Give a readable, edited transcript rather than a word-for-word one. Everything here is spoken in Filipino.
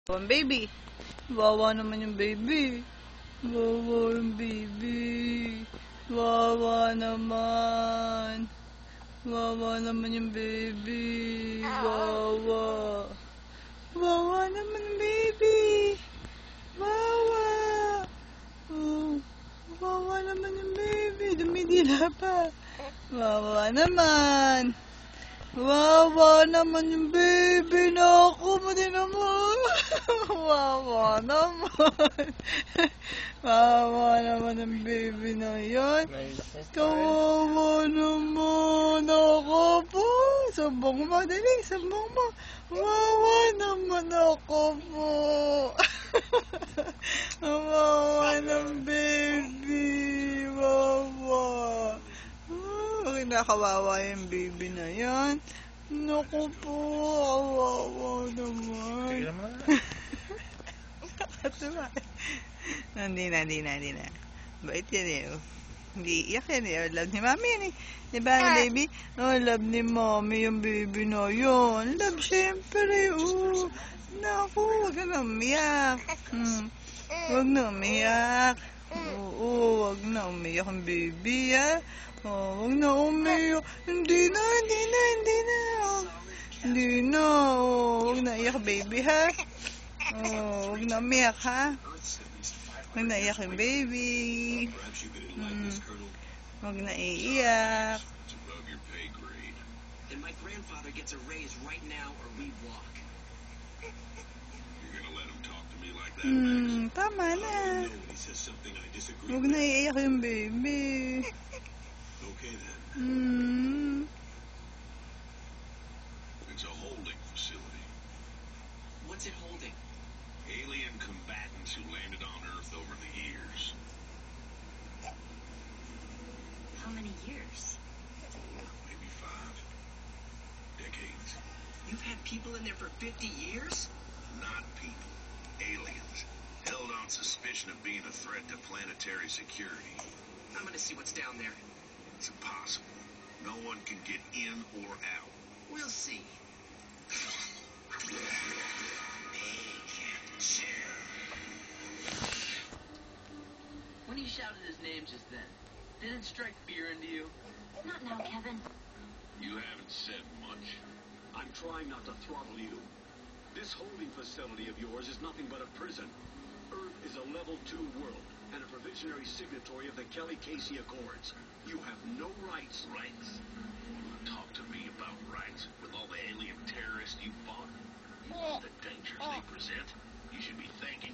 Ang baby. Wawa naman yung baby. Wawa yung baby. Wawa naman. Wawa naman yung baby. Wawa. Wawa naman yung baby. Wawa. Oh, wawa naman yung baby. Dumidila pa. Wawa naman. Wawa naman yung baby. Naku mo din naman. Wawa naman. Wawa naman ang baby na yan. Kawawa naman. Ako po. Sabong mo. Dali, sabong mo. Wawa naman ako po. Wawa ng baby. Wawa. Kinakawawa yung baby na yan. Naku po. Kawawa naman. Nakatuwa. Hindi na. Bait yan eh. Hindi iyak yan eh. Love ni mami yan eh. Diba baby? Oh, love ni mami yung baby na yun. Love syempre. Oh. Naku, huwag ka na umiyak. Huwag na umiyak. Oo, huwag na umiyak ang baby ha. Oh, huwag na umiyak. Hindi na. Hindi na. Oh, huwag na iyak baby ha. Oh, huwag na umiyak ha. Huwag na iyak yung baby. Huwag na iiyak. And my grandfather gets a raise right now or we walk. You're gonna let him talk to me like that, Max? Tama na. Huwag na iiyak yung baby. Okay then. It's a holding facility. What's it holding? Alien combatants who landed on Earth over the years. How many years? Maybe 5 decades. You've had people in there for 50 years? Not people. Aliens. Held on suspicion of being a threat to planetary security. I'm gonna see what's down there. It's impossible. No one can get in or out. We'll see. When he shouted his name just then, did it strike fear into you? Not now, Kevin. You haven't said much. I'm trying not to throttle you. This holding facility of yours is nothing but a prison. Earth is a level 2 world and a provisionary signatory of the Kelly-Casey Accords. You have no rights. Rights? Talk to me about rights with all the alien terrorists you fought. You know the dangers they present. You should be thanking